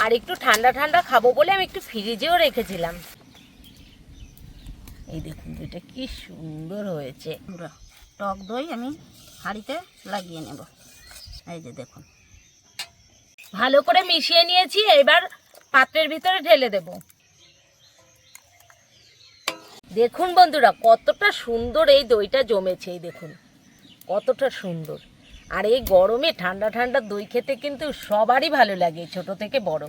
আর একটু ঠান্ডা ঠান্ডা খাবো বলে আমি একটু ফ্রিজেও রেখেছিলাম। এই দেখুন দইটা কি সুন্দর হয়েছে। টক দই আমি হাঁড়িতে লাগিয়ে নেব। এই যে দেখুন, ভালো করে মিশিয়ে নিয়েছি, এবার পাত্রের ভিতরে ঢেলে দেব। দেখুন বন্ধুরা কতটা সুন্দর এই দইটা জমেছে, এই দেখুন কতটা সুন্দর। আর এই গরমে ঠান্ডা ঠান্ডা দই খেতে কিন্তু সবারই ভালো লাগে, ছোট থেকে বড়।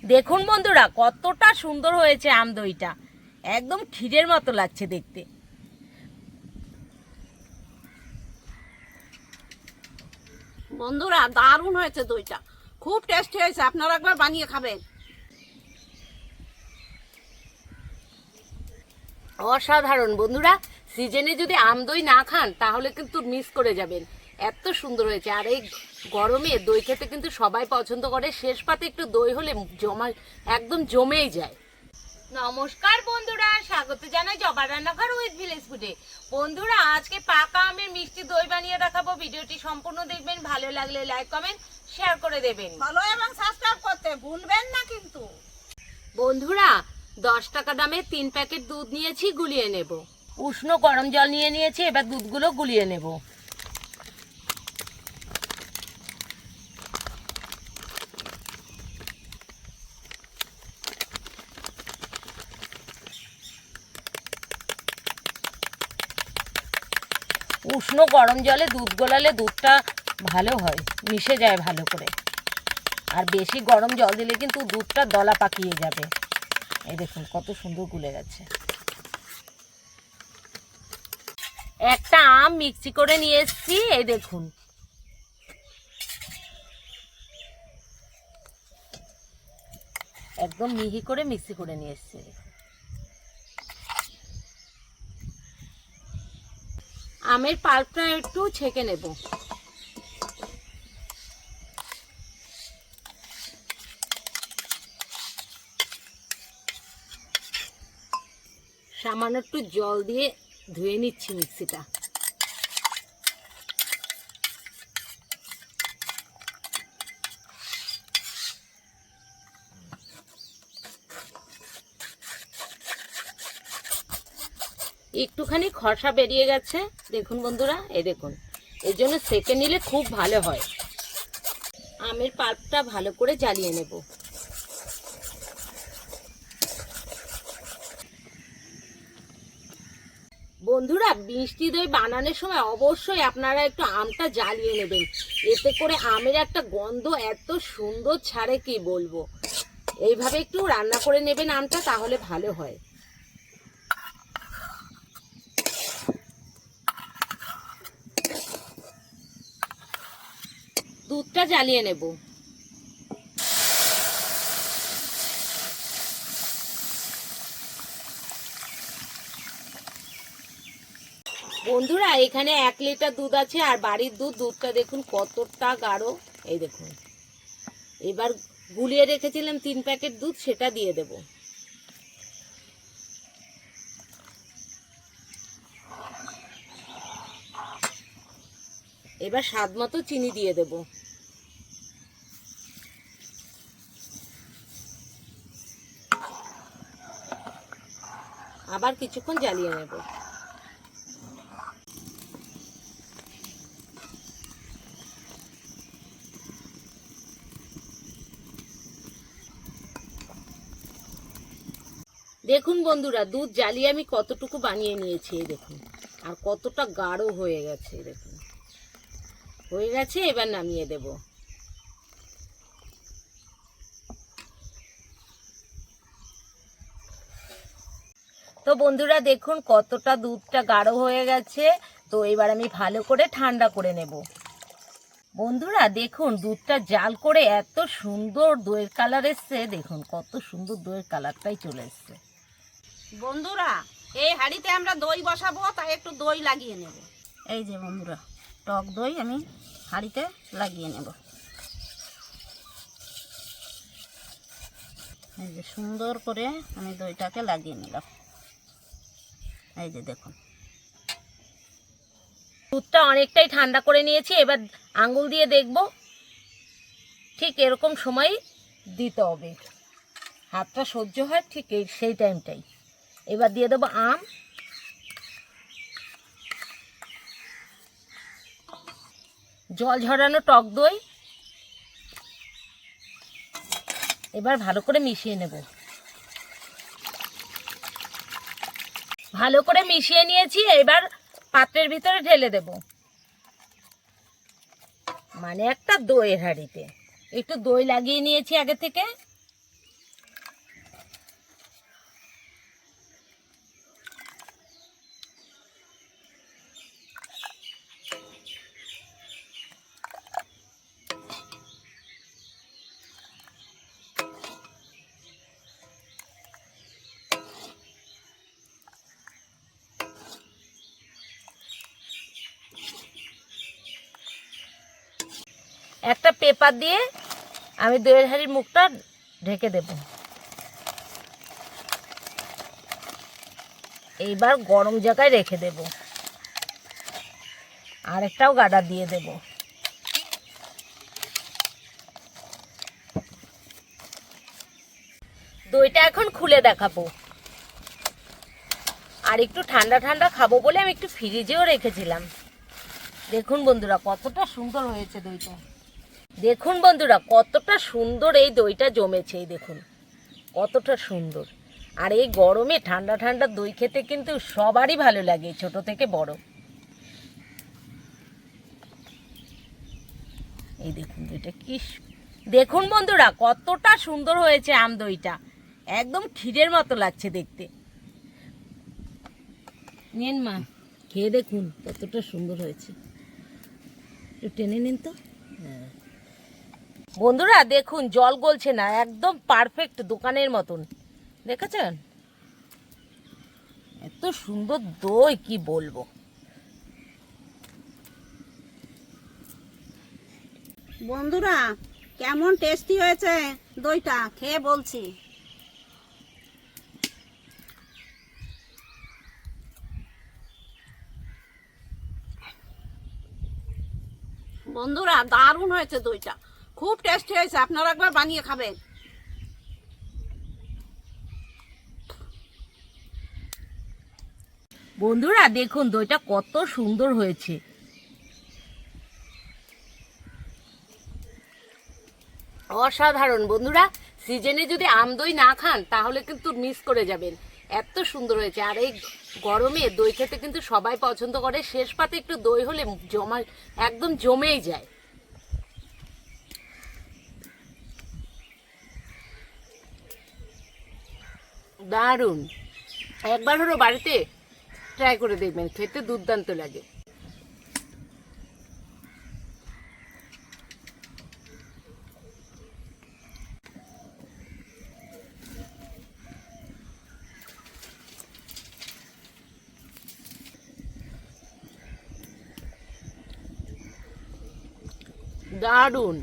দেখুন বন্ধুরা কতটা সুন্দর হয়েছে আম দইটা, একদম ক্ষীরের মতো লাগছে দেখতে। বন্ধুরা দারুণ হয়েছে দইটা, খুব টেস্টি হয়েছে, আপনারা একবার বানিয়ে খাবেন। অসাধারণ বন্ধুরা, সিজনে যদি আম দই না খান তাহলে কিন্তু মিস করে যাবেন, এত সুন্দর হয়েছে। আর এই গরমে দই খেতে কিন্তু সবাই পছন্দ করে, শেষ পাতে একটু দই হলে একদম জমেই যায়। নমস্কার বন্ধুরা, স্বাগত জানাই জবা রান্নাঘর উইথ ভিলেজ ফুডে। বন্ধুরা আজকে পাকা আমের মিষ্টি দই বানিয়ে দেখাবো, ভিডিওটি সম্পূর্ণ দেখবেন, ভালো লাগলে লাইক কমেন্ট শেয়ার করে দেবেন, ফলো এবং সাবস্ক্রাইব করতে ভুলবেন না কিন্তু। বন্ধুরা 10 টাকা দামের 3 প্যাকেট দুধ নিয়েছি, গুলিয়ে নেব। উষ্ণ গরম জল নিয়ে নিয়েছি, এবার দুধগুলো গুলিয়ে নেব। উষ্ণ গরম জলে দুধ গোলালে দুধটা ভালো হয়, মিশে যায় ভালো করে। আর বেশি গরম জল দিলে কিন্তু দুধটা দলা পাকিয়ে যাবে। এই দেখুন কত সুন্দর গুলে গেছে। একটা আম মিক্সি করে নিয়ে এসেছি, এই দেখুন। একদম মিহি করে মিক্সি করে নিয়ে এসেছি। আমের পাল্পটা একটু ছেঁকে নেব। সামান্য একটু জল দিয়ে ধুয়ে নিচ্ছি মিক্সিটা। একটুখানি খসা বেরিয়ে গেছে, দেখুন বন্ধুরা, এই দেখুন। এর জন্য সেঁকে নিলে খুব ভালো হয়। আমের পাল্পটা ভালো করে জ্বালিয়ে নেব। বন্ধুরা মিষ্টি দই বানানোর সময় অবশ্যই আপনারা একটু আমটা জ্বালিয়ে নেবেন, এতে করে আমের একটা গন্ধ এত সুন্দর ছাড়ে কি বলবো। এইভাবে একটু রান্না করে নেবেন আমটা, তাহলে ভালো হয়। দুধটা জ্বালিয়ে নেব। বন্ধুরা এখানে 1 লিটার দুধ আছে, আর বাড়ির দুধটা দেখুন কতটা গাঢ়, এই দেখুন। এবার গুলিয়ে রেখেছিলাম 3 প্যাকেট দুধ, সেটা দিয়ে দেব। এবার স্বাদ মতো চিনি দিয়ে দেব। আবার কিছুক্ষণ জ্বালিয়ে নেব। দেখুন বন্ধুরা দুধ জ্বালিয়ে আমি কতটুকু বানিয়ে নিয়েছি, এই দেখুন। আর কতটা গাঢ় হয়ে গেছে, দেখুন হয়ে গেছে। এবার নামিয়ে দেব। তো বন্ধুরা দেখুন কতটা দুধটা গাঢ় হয়ে গেছে। তো এবার আমি ভালো করে ঠান্ডা করে নেব। বন্ধুরা দেখুন দুধটা জাল করে এত সুন্দর দইয়ের কালার এসছে, দেখুন কত সুন্দর দইয়ের কালারটাই চলে এসছে। বন্ধুরা এই হাঁড়িতে আমরা দই বসাবো, তাই একটু দই লাগিয়ে নেব। এই যে বন্ধুরা টক দই আমি হাঁড়িতে লাগিয়ে নেব। এই যে সুন্দর করে আমি দইটাকে লাগিয়ে নিলাম। এই যে দেখুন দুধটা অনেকটাই ঠান্ডা করে নিয়েছি, এবার আঙ্গুল দিয়ে দেখব। ঠিক এরকম সময় দিতে হবে, হাতটা সহ্য হয় ঠিক সেই টাইমটাই। এবার দিয়ে দেবো আম, জল ঝরানো টক দই। এবার ভালো করে মিশিয়ে নেব। ভালো করে মিশিয়ে নিয়েছি, এবার পাত্রের ভিতরে ঢেলে দেব। মানে একটা দইয়ের হাঁড়িতে একটু দই লাগিয়ে নিয়েছি আগে থেকে। একটা পেপার দিয়ে আমি দইয়ের হাঁড়ির মুখটা ঢেকে দেব। এইবার গরম জায়গায় রেখে দেব। আরেকটাও গাডা দিয়ে দেব। দইটা এখন খুলে দেখাবো। আর একটু ঠান্ডা ঠান্ডা খাবো বলে আমি একটু ফ্রিজেও রেখেছিলাম। দেখুন বন্ধুরা কতটা সুন্দর হয়েছে দইটা। দেখুন বন্ধুরা কতটা সুন্দর এই দইটা জমেছে, এই দেখুন কতটা সুন্দর। আর এই গরমে ঠান্ডা ঠান্ডা দই খেতে কিন্তু সবারই ভালো লাগে, ছোট থেকে বড়। এই দেখুন দইটা কি, দেখুন বন্ধুরা কতটা সুন্দর হয়েছে আম দইটা, একদম ক্ষীরের মতো লাগছে দেখতে। নিন মা, খেয়ে দেখুন কতটা সুন্দর হয়েছে। একটু টেনে নিন তো। হ্যাঁ বন্ধুরা দেখুন জল গলছে না, একদম পারফেক্ট দোকানের মতন। দেখেছেন এত সুন্দর দই কি বলবো। বন্ধুরা কেমন টেস্টি হয়েছে দইটা, খেয়ে বলছি। বন্ধুরা দারুণ হয়েছে দইটা, খুব টেস্টি হয়েছে, আপনারা একবার বানিয়ে খাবেন। বন্ধুরা দেখুন দইটা কত সুন্দর হয়েছে। অসাধারণ বন্ধুরা, সিজনে যদি আম দই না খান তাহলে কিন্তু মিস করে যাবেন, এত সুন্দর হয়েছে। আর এই গরমে দই খেতে কিন্তু সবাই পছন্দ করে, শেষ পাতে একটু দই হলে জমা একদম জমেই যায়। দারুণ, একবার হলো বাড়িতে ট্রাই করে দেখবেন, খেতে দুর্দান্ত লাগে। দারুণ।